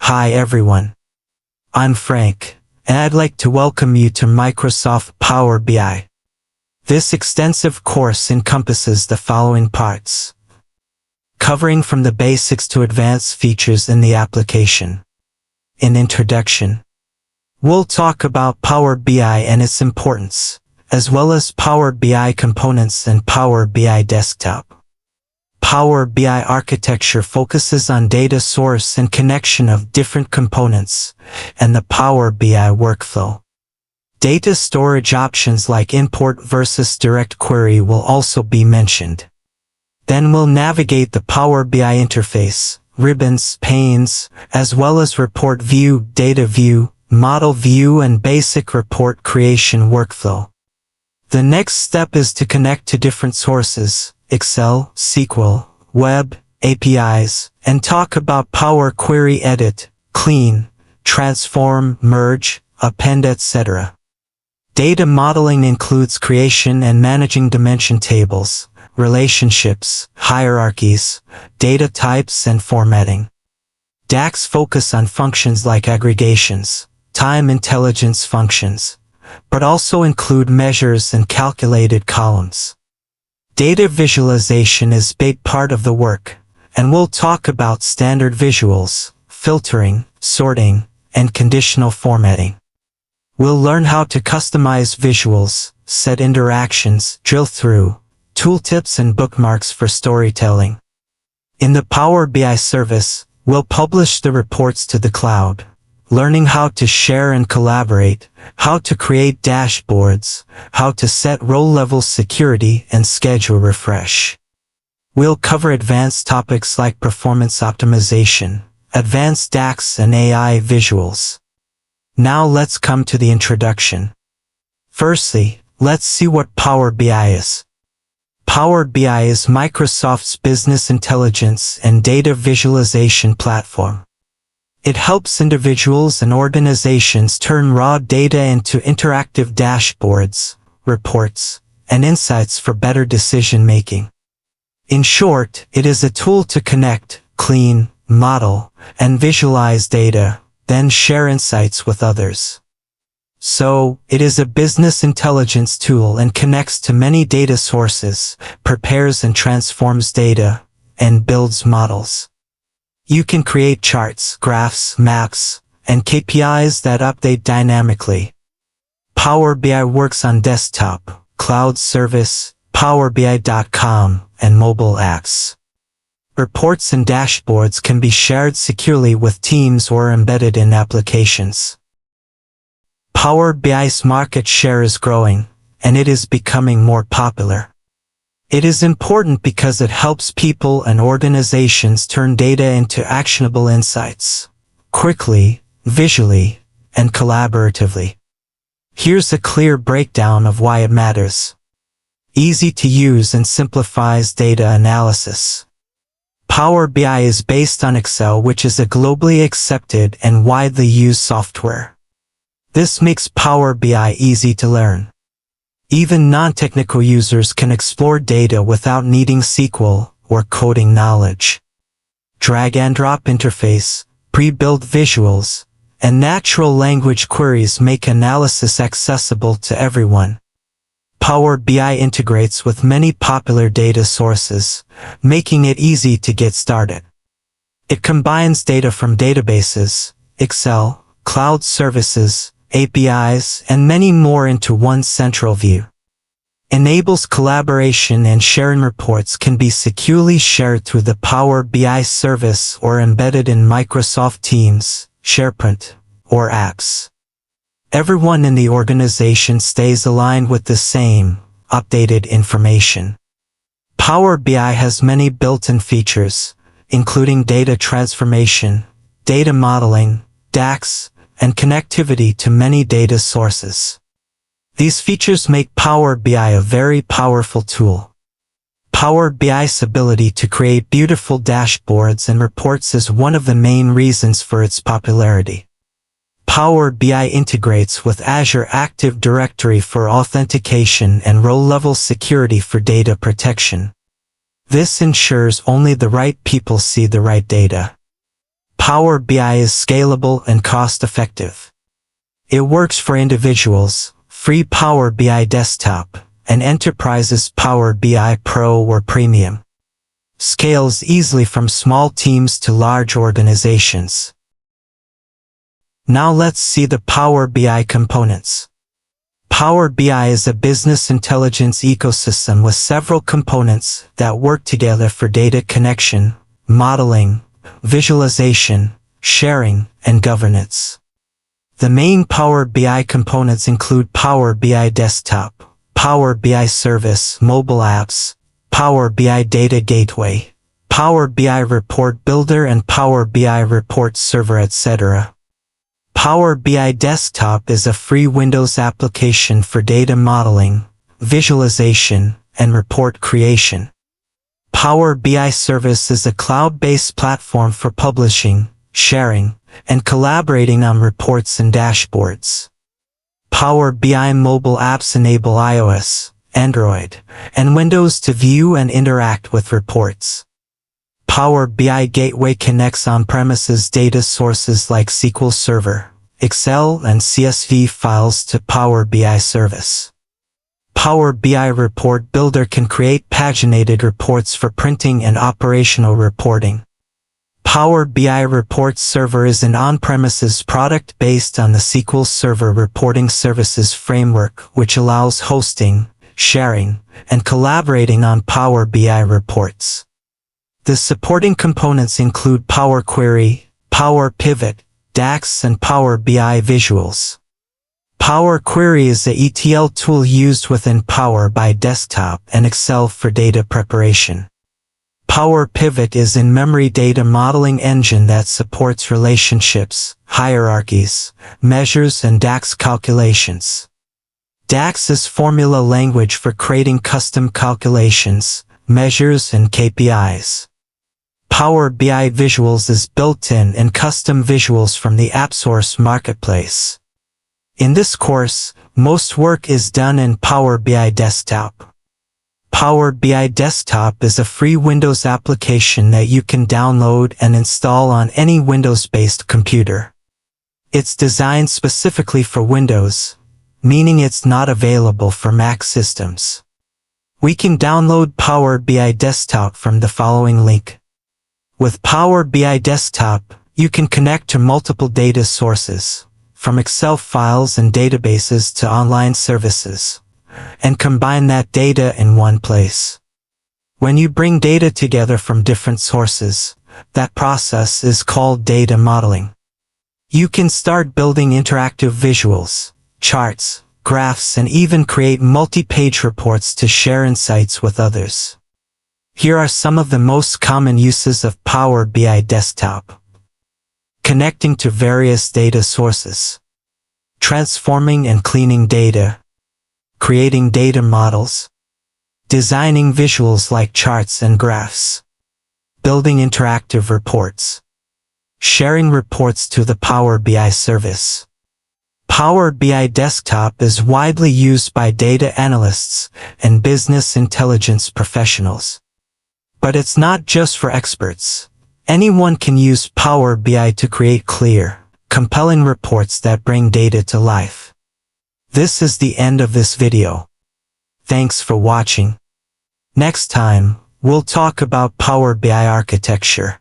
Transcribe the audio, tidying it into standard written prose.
Hi everyone. I'm Frank, and I'd like to welcome you to Microsoft Power BI. This extensive course encompasses the following parts, covering from the basics to advanced features in the application. In introduction, we'll talk about Power BI and its importance, as well as Power BI components and Power BI Desktop. Power BI architecture focuses on data source and connection of different components, and the Power BI workflow. Data storage options like import versus direct query will also be mentioned. Then we'll navigate the Power BI interface, ribbons, panes, as well as report view, data view, model view, and basic report creation workflow. The next step is to connect to different sources, Excel, SQL, web, APIs, and talk about Power Query edit, clean, transform, merge, append, etc. Data modeling includes creation and managing dimension tables, relationships, hierarchies, data types, and formatting. DAX focus on functions like aggregations, time intelligence functions, but also include measures and calculated columns. Data visualization is a big part of the work, and we'll talk about standard visuals, filtering, sorting, and conditional formatting. We'll learn how to customize visuals, set interactions, drill through, tooltips, and bookmarks for storytelling. In the Power BI service, we'll publish the reports to the cloud, learning how to share and collaborate, how to create dashboards, how to set row-level security and schedule refresh. We'll cover advanced topics like performance optimization, advanced DAX, and AI visuals. Now let's come to the introduction. Firstly, let's see what Power BI is. Power BI is Microsoft's business intelligence and data visualization platform. It helps individuals and organizations turn raw data into interactive dashboards, reports, and insights for better decision-making. In short, it is a tool to connect, clean, model, and visualize data, then share insights with others. So, it is a business intelligence tool and connects to many data sources, prepares and transforms data, and builds models. You can create charts, graphs, maps, and KPIs that update dynamically. Power BI works on desktop, cloud service, PowerBI.com, and mobile apps. Reports and dashboards can be shared securely with teams or embedded in applications. Power BI's market share is growing, and it is becoming more popular. It is important because it helps people and organizations turn data into actionable insights, quickly, visually, and collaboratively. Here's a clear breakdown of why it matters. Easy to use and simplifies data analysis. Power BI is based on Excel, which is a globally accepted and widely used software. This makes Power BI easy to learn. Even non-technical users can explore data without needing SQL or coding knowledge. Drag-and-drop interface, pre-built visuals, and natural language queries make analysis accessible to everyone. Power BI integrates with many popular data sources, making it easy to get started. It combines data from databases, Excel, cloud services, APIs, and many more into one central view. Enables collaboration, and sharing reports can be securely shared through the Power BI service or embedded in Microsoft Teams, SharePoint, or apps. Everyone in the organization stays aligned with the same, updated information. Power BI has many built-in features, including data transformation, data modeling, DAX, and connectivity to many data sources. These features make Power BI a very powerful tool. Power BI's ability to create beautiful dashboards and reports is one of the main reasons for its popularity. Power BI integrates with Azure Active Directory for authentication and row-level security for data protection. This ensures only the right people see the right data. Power BI is scalable and cost-effective. It works for individuals, free Power BI Desktop, and enterprises Power BI Pro or Premium. Scales easily from small teams to large organizations. Now let's see the Power BI components. Power BI is a business intelligence ecosystem with several components that work together for data connection, modeling, visualization, sharing, and governance. The main Power BI components include Power BI Desktop, Power BI Service, mobile apps, Power BI Data Gateway, Power BI Report Builder and Power BI Report Server, etc. Power BI Desktop is a free Windows application for data modeling, visualization, and report creation. Power BI Service is a cloud-based platform for publishing, sharing, and collaborating on reports and dashboards. Power BI mobile apps enable iOS, Android, and Windows to view and interact with reports. Power BI Gateway connects on-premises data sources like SQL Server, Excel, and CSV files to Power BI Service. Power BI Report Builder can create paginated reports for printing and operational reporting. Power BI Report Server is an on-premises product based on the SQL Server Reporting Services framework, which allows hosting, sharing, and collaborating on Power BI reports. The supporting components include Power Query, Power Pivot, DAX, and Power BI Visuals. Power Query is the ETL tool used within Power BI Desktop and Excel for data preparation. Power Pivot is an in-memory data modeling engine that supports relationships, hierarchies, measures, and DAX calculations. DAX is formula language for creating custom calculations, measures, and KPIs. Power BI Visuals is built-in and custom visuals from the AppSource marketplace. In this course, most work is done in Power BI Desktop. Power BI Desktop is a free Windows application that you can download and install on any Windows-based computer. It's designed specifically for Windows, meaning it's not available for Mac systems. We can download Power BI Desktop from the following link. With Power BI Desktop, you can connect to multiple data sources, from Excel files and databases to online services, and combine that data in one place. When you bring data together from different sources, that process is called data modeling. You can start building interactive visuals, charts, graphs, and even create multi-page reports to share insights with others. Here are some of the most common uses of Power BI Desktop. Connecting to various data sources. Transforming and cleaning data. Creating data models. Designing visuals like charts and graphs. Building interactive reports. Sharing reports to the Power BI service. Power BI Desktop is widely used by data analysts and business intelligence professionals. But it's not just for experts. Anyone can use Power BI to create clear, compelling reports that bring data to life. This is the end of this video. Thanks for watching. Next time, we'll talk about Power BI architecture.